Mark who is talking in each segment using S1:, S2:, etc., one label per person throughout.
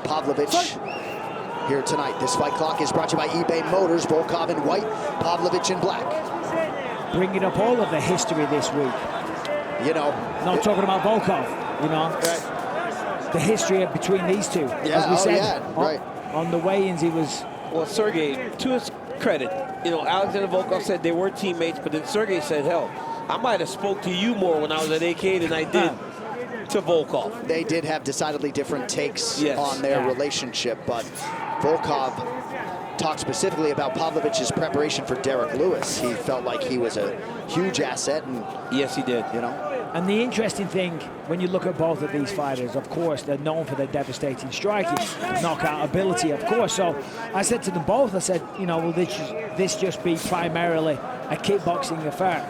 S1: Pavlovich here tonight. This fight clock is brought to you by eBay Motors. Volkov in white, Pavlovich in black.
S2: Bringing up all of the history this week.
S1: You know,
S2: not talking about Volkov, you know.
S1: Right.
S2: The history between these two.
S1: Yeah,
S2: as we said,
S1: right.
S2: On the weigh-ins, he was...
S3: Well, Sergey, to his credit, you know, Alexander Volkov said they were teammates, but then Sergey said, hell, I might have spoke to you more when I was at AK than I did to Volkov.
S1: They did have decidedly different takes on their relationship, but Volkov talked specifically about Pavlovich's preparation for Derek Lewis. He felt like he was a huge asset, and
S3: yes, he did.
S1: You know.
S2: And the interesting thing, when you look at both of these fighters, of course, they're known for their devastating striking, knockout ability, of course. So I said to them both, I said, you know, will this just be primarily a kickboxing affair?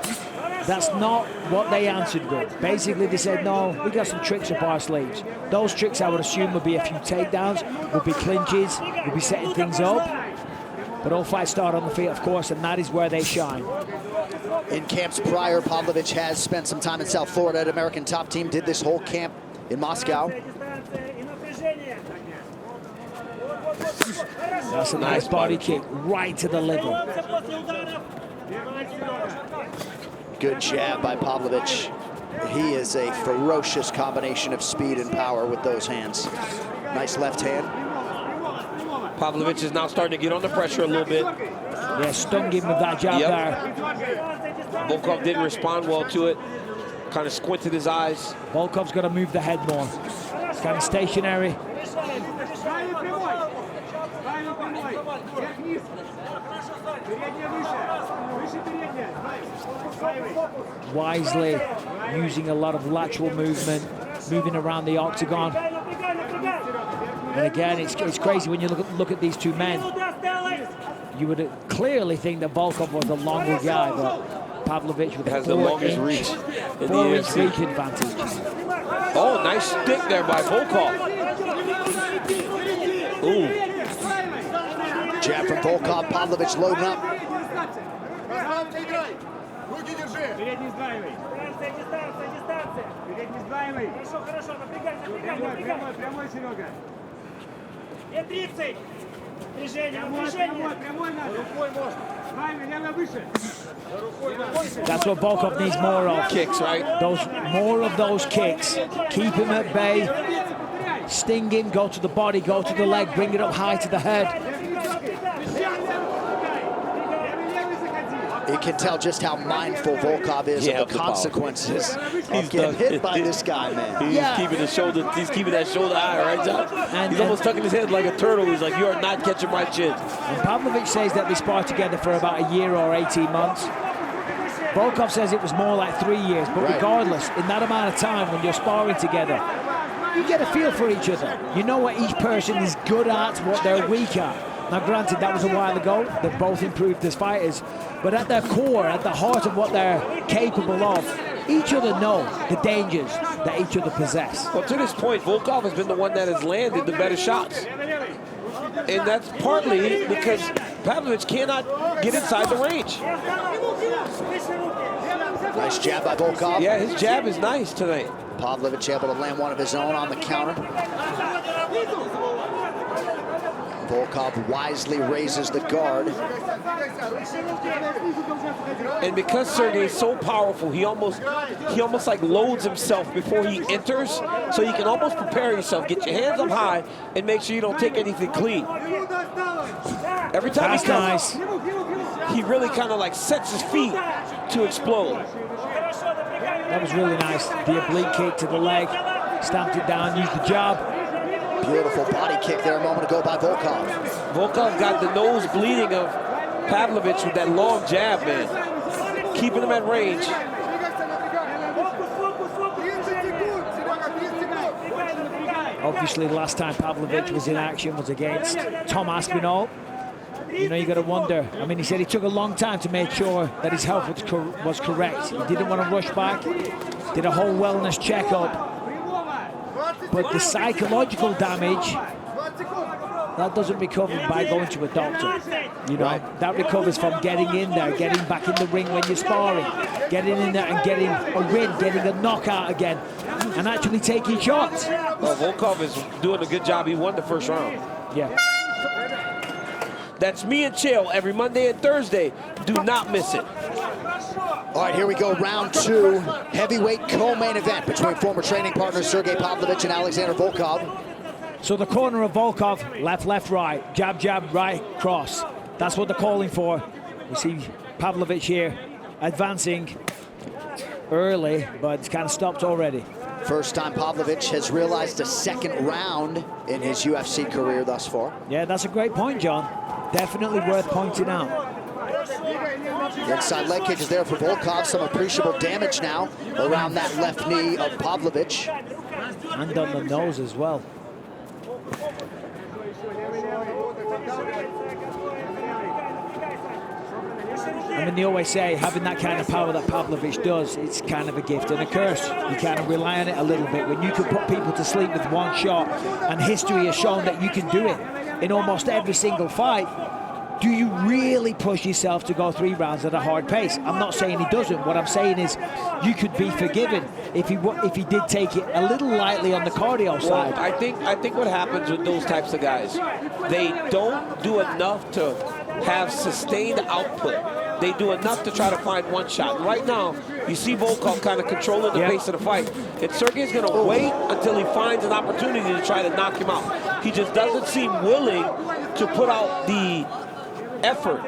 S2: That's not what they answered with. Basically, they said, no, we got some tricks up our sleeves. Those tricks, I would assume, would be a few takedowns, would be clinches, would be setting things up. But all fights start on the feet, of course, and that is where they shine.
S1: In camps prior, Pavlovich has spent some time in South Florida at American Top Team, did this whole camp in Moscow.
S2: That's a nice body kick right to the liver.
S1: Good jab by Pavlovich. He is a ferocious combination of speed and power with those hands. Nice left hand.
S3: Pavlovich is now starting to get under pressure a little bit.
S2: Yeah, stung him with that jab there.
S3: Volkov didn't respond well to it. Kind of squinted his eyes.
S2: Volkov's got to move the head more. It's kind of stationary. Wisely using a lot of lateral movement, moving around the octagon. And again, it's crazy when you look at these two men. You would clearly think that Volkov was the longer guy, but Pavlovich with
S3: has the longest reach.
S2: 4-inch reach advantage.
S3: Oh, nice stick there by Volkov. Ooh.
S1: Jab from Volkov, Pavlovich loading up.
S2: That's what Volkov needs more of.
S3: Kicks, right?
S2: More of those kicks. Keep him at bay. Sting him, go to the body, go to the leg, bring it up high to the head.
S1: You can tell just how mindful Volkov is of the consequences of getting hit by this guy, man.
S3: He's keeping the shoulder. He's keeping that shoulder high, right, John? And he's almost tucking his head like a turtle. He's like, "You are not catching my chin."
S2: And Pavlovich says that they sparred together for about a year or 18 months. Volkov says it was more like 3 years. But regardless, in that amount of time when you're sparring together, you get a feel for each other. You know what each person is good at, what they're weak at. Now, granted, that was a while ago. They've both improved as fighters. But at their core, at the heart of what they're capable of, each other know the dangers that each other possess.
S3: Well, to this point, Volkov has been the one that has landed the better shots. And that's partly because Pavlovich cannot get inside the range.
S1: Nice jab by Volkov.
S3: Yeah, his jab is nice tonight.
S1: Pavlovich able to land one of his own on the counter. Volkov wisely raises the guard.
S3: And because Sergey's so powerful, he almost like loads himself before he enters, so you can almost prepare yourself, get your hands up high, and make sure you don't take anything clean. Every time he comes, he really kind of like sets his feet to explode.
S2: That was really nice. The oblique kick to the leg, stamped it down, used the jab.
S1: Beautiful body kick there a moment ago by Volkov.
S3: Volkov got the nose bleeding of Pavlovich with that long jab, man. Keeping him at range.
S2: Obviously, the last time Pavlovich was in action was against Tom Aspinall. You know, you got to wonder. I mean, he said he took a long time to make sure that his health was correct. He didn't want to rush back. Did a whole wellness checkup. But the psychological damage, that doesn't recover by going to a doctor. You know, that recovers from getting in there, getting back in the ring when you're sparring, getting in there and getting a win, getting a knockout again, and actually taking shots.
S3: Well, Volkov is doing a good job. He won the first round.
S2: Yeah.
S3: That's me and Chael every Monday and Thursday. Do not miss it.
S1: All right, here we go, round 2, heavyweight co-main event between former training partners Sergey Pavlovich and Alexander Volkov.
S2: So the corner of Volkov, left, left, right, jab, jab, right, cross. That's what they're calling for. We see Pavlovich here advancing early, but it's kind of stopped already.
S1: First time Pavlovich has realized a second round in his UFC career thus far.
S2: Yeah, that's a great point, John. Definitely worth pointing out.
S1: The inside leg kick is there for Volkov. Some appreciable damage now around that left knee of Pavlovich.
S2: And on the nose as well. I mean, they always say having that kind of power that Pavlovich does, it's kind of a gift and a curse. You kind of rely on it a little bit. When you can put people to sleep with one shot, and history has shown that you can do it in almost every single fight, do you really push yourself to go 3 rounds at a hard pace? I'm not saying he doesn't. What I'm saying is you could be forgiven if he did take it a little lightly on the cardio side.
S3: I think what happens with those types of guys, they don't do enough to have sustained output. They do enough to try to find one shot. And right now, you see Volkov kind of controlling the pace of the fight. And Sergey's going to wait until he finds an opportunity to try to knock him out. He just doesn't seem willing to put out the effort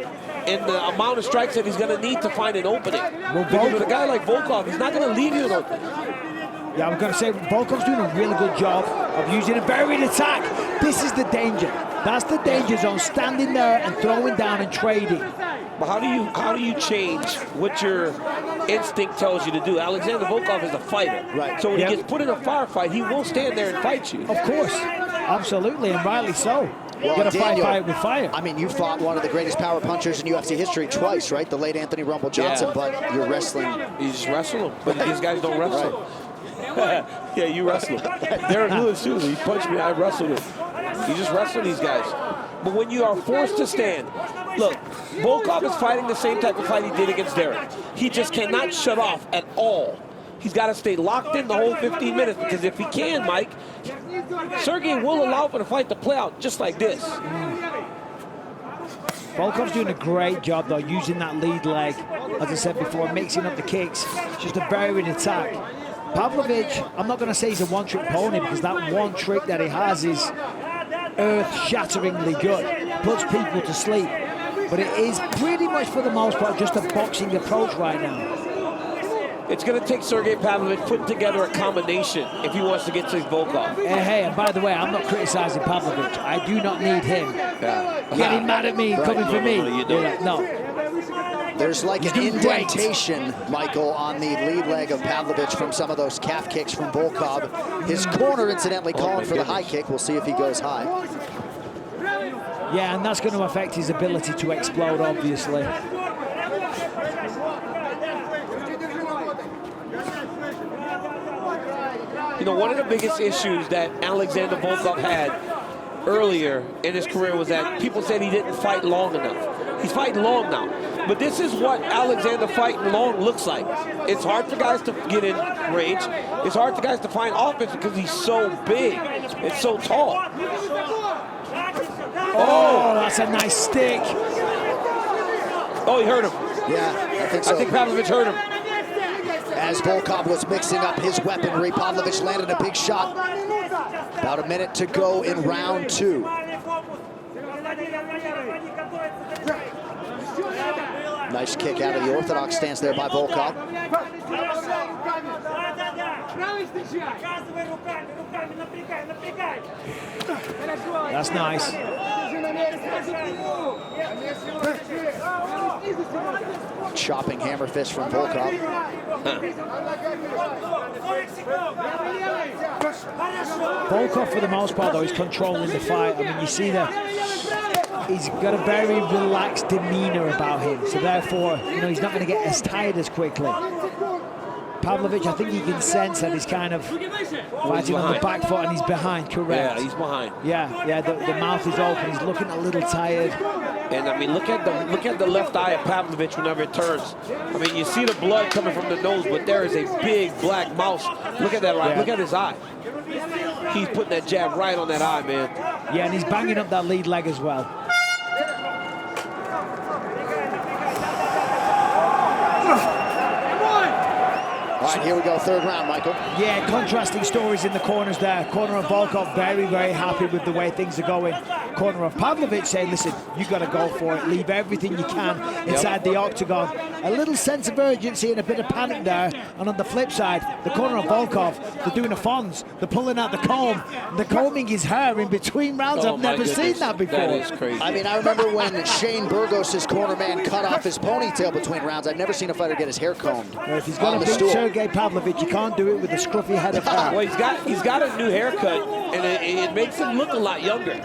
S3: and the amount of strikes that he's going to need to find an opening. Because with a guy like Volkov, he's not going to leave you an opening.
S2: Yeah, I'm going to say Volkov's doing a really good job of using a buried attack. This is the danger. That's the danger zone, standing there and throwing down and trading.
S3: But how do you change what your instinct tells you to do? Alexander Volkov is a fighter.
S1: Right.
S3: So when he gets put in a firefight, he will stand there and fight you.
S2: Of course. Absolutely, and rightly so.
S1: Well,
S2: You're going to fight
S1: Daniel,
S2: fire with fire.
S1: I mean, you fought one of the greatest power punchers in UFC history twice, right? The late Anthony Rumble Johnson, but you're wrestling.
S3: You just wrestle him, but these guys don't wrestle. Right. Yeah, you wrestle him. Derek Lewis, too. He punched me, I wrestled him. You just wrestle these guys. But when you are forced to stand, look, Volkov is fighting the same type of fight he did against Derek. He just cannot shut off at all. He's got to stay locked in the whole 15 minutes, because if he can, Mike, Sergey will allow for the fight to play out just like this.
S2: Volkov's doing a great job, though, using that lead leg, as I said before, mixing up the kicks. Just a very good attack. Pavlovich, I'm not going to say he's a one-trick pony, because that one trick that he has is earth-shatteringly good. Puts people to sleep. But it is pretty much, for the most part, just a boxing approach right now.
S3: It's going to take Sergey Pavlovich putting together a combination if he wants to get to Volkov.
S2: Hey, and by the way, I'm not criticizing Pavlovich. I do not need him getting mad at me, coming for me. No.
S1: There's like an indentation, Michael, on the lead leg of Pavlovich from some of those calf kicks from Volkov. His corner, incidentally, calling for the high kick. We'll see if he goes high.
S2: Yeah, and that's going to affect his ability to explode, obviously.
S3: You know, one of the biggest issues that Alexander Volkov had earlier in his career was that people said he didn't fight long enough. He's fighting long now. But this is what Alexander fighting long looks like. It's hard for guys to get in range. It's hard for guys to find offense because he's so big and so tall.
S2: Oh, that's a nice stick.
S3: Oh, he hurt him.
S1: Yeah, I think so.
S3: I think Pavlovich hurt him.
S1: As Volkov was mixing up his weaponry, Pavlovich landed a big shot. About a minute to go in round 2. Nice kick out of the orthodox stance there by Volkov.
S2: That's nice.
S1: Chopping hammer fist from Volkov.
S2: Volkov, for the most part, though, is controlling the fight. I mean, you see that he's got a very relaxed demeanor about him, so therefore, you know, he's not going to get as tired as quickly. Pavlovich, I think you can sense that he's kind of fighting on the back foot and he's behind, correct?
S3: Yeah, he's behind.
S2: Yeah, the mouth is open. He's looking a little tired.
S3: And I mean, look at the left eye of Pavlovich whenever it turns. I mean, you see the blood coming from the nose, but there is a big black mouse. Look at that, right? Look at his eye. He's putting that jab right on that eye, man.
S2: Yeah, and he's banging up that lead leg as well.
S1: All right, here we go, third round, Michael.
S2: Yeah, contrasting stories in the corners there. Corner of Volkov, very, very happy with the way things are going. Corner of Pavlovich saying, listen, you got to go for it. Leave everything you can inside the octagon. A little sense of urgency and a bit of panic there. And on the flip side, the corner of Volkov, they're doing a Fonz. They're pulling out the comb. They're combing his hair in between rounds. I've never seen that before.
S3: That is crazy.
S1: I mean, I remember when Shane Burgos' corner man cut off his ponytail between rounds. I've never seen a fighter get his hair combed.
S2: Well, if he's going to beat Sergey Pavlovich, you can't do it with a scruffy head of hair.
S3: Well, he's got a new haircut, and it makes him look a lot younger.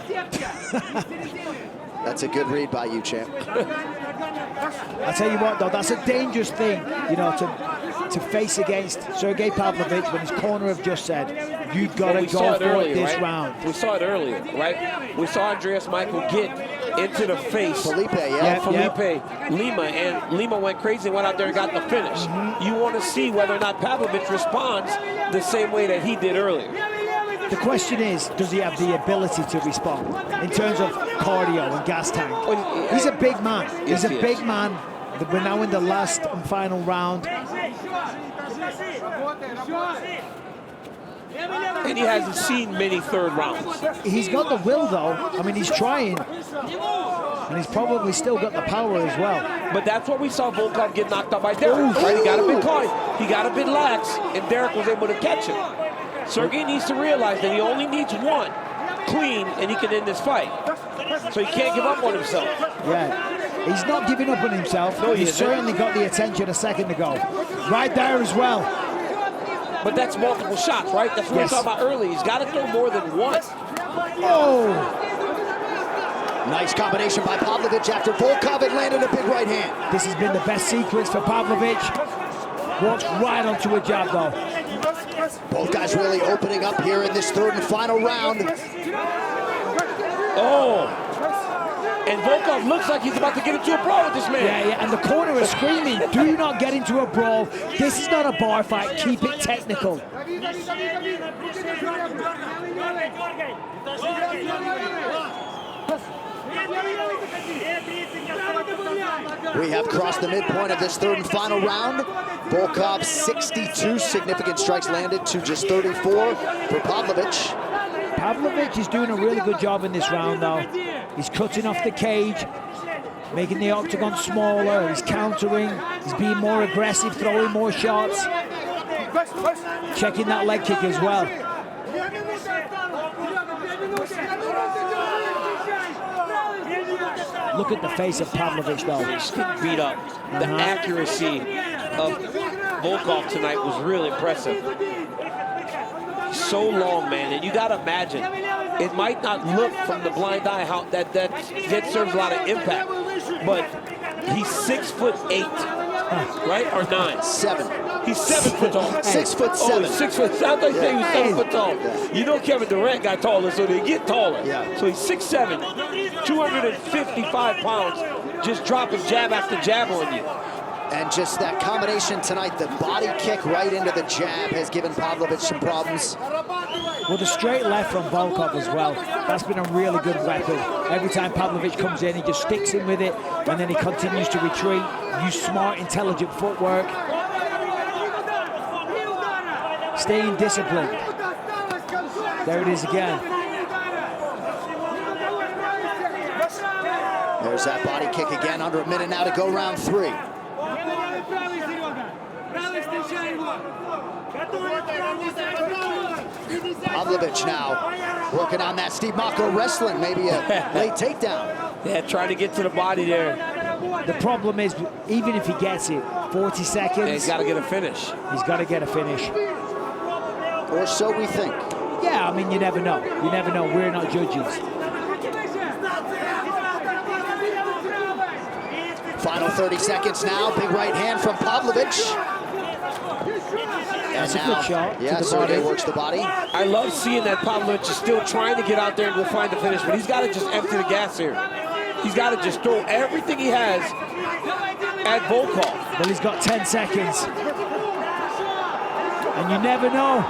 S1: That's a good read by you, champ.
S2: I tell you what, though, that's a dangerous thing, you know, to face against Sergey Pavlovich when his corner have just said, you've got to go for it this round.
S3: We saw it earlier, right? We saw Andreas Michael get into the face.
S1: Felipe,
S3: Felipe Lima, and Lima went crazy and went out there and got the finish. You want to see whether or not Pavlovich responds the same way that he did earlier.
S2: The question is, does he have the ability to respond in terms of cardio and gas tank? He's a big man. He's a big man. We're now in the last and final round.
S3: And he hasn't seen many third rounds.
S2: He's got the will, though. I mean, he's trying. And he's probably still got the power as well.
S3: But that's what we saw Volkov get knocked out by Derek. Right? He got a bit caught. He got a bit lax, and Derek was able to catch him. Sergey needs to realize that he only needs one clean, and he can end this fight. So he can't give up on himself.
S2: Yeah, he's not giving up on himself.
S3: No,
S2: he certainly got the attention a second ago. Right there as well.
S3: But that's multiple shots, right? That's what we talked about earlier. He's got to throw more than one.
S2: Oh!
S1: Nice combination by Pavlovich after Volkov had landed a big right hand.
S2: This has been the best sequence for Pavlovich. Walks right onto a jab, though.
S1: Both guys really opening up here in this third and final round.
S3: Oh! And Volkov looks like he's about to get into a brawl with this man.
S2: Yeah, and the corner is screaming, do not get into a brawl. This is not a bar fight. Keep it technical.
S1: We have crossed the midpoint of this third and final round. Volkov 62 significant strikes landed to just 34 for Pavlovich.
S2: Pavlovich is doing a really good job in this round, though. He's cutting off the cage, making the octagon smaller. He's countering. He's being more aggressive, throwing more shots. Checking that leg kick as well. Look at the face of Pavlovich, though.
S3: He's getting beat up. The accuracy of Volkov tonight was really impressive. So long, man, and you got to imagine, it might not look from the blind eye how that serves a lot of impact, but he's 6'8", right, or 9?
S1: 7.
S3: He's 7 foot tall.
S1: 6'7".
S3: Oh, 6 foot. Sounds like saying he's 7 foot tall. You know Kevin Durant got taller, so they get taller.
S1: Yeah.
S3: So he's 6'7", 255 pounds, just dropping jab after jab on you.
S1: And just that combination tonight, the body kick right into the jab has given Pavlovich some problems.
S2: Well, the straight left from Volkov as well. That's been a really good weapon. Every time Pavlovich comes in, he just sticks in with it, and then he continues to retreat, use smart, intelligent footwork. Staying disciplined. There it is again.
S1: There's that body kick again, under a minute now to go round 3. Pavlovich now working on that Steve Mako wrestling, maybe a late takedown.
S3: Yeah, trying to get to the body there.
S2: The problem is, even if he gets it, 40 seconds.
S3: And he's got to get a finish.
S2: He's got to get a finish.
S1: Or so we think.
S2: Yeah, I mean, you never know. You never know. We're not judges.
S1: Final 30 seconds now. Big right hand from Pavlovich.
S2: That's a good shot.
S1: Yeah, Sergey works the body.
S3: I love seeing that Pavlovich is still trying to get out there and go find the finish, but he's got to just empty the gas here. He's got to just throw everything he has at Volkov.
S2: Well, he's got 10 seconds. And you never know.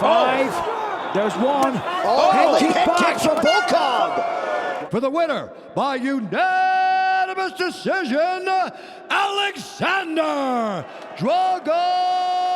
S2: 5. There's 1.
S1: Head kick from Volkov.
S4: For the winner by unanimous decision, Alexander Drago.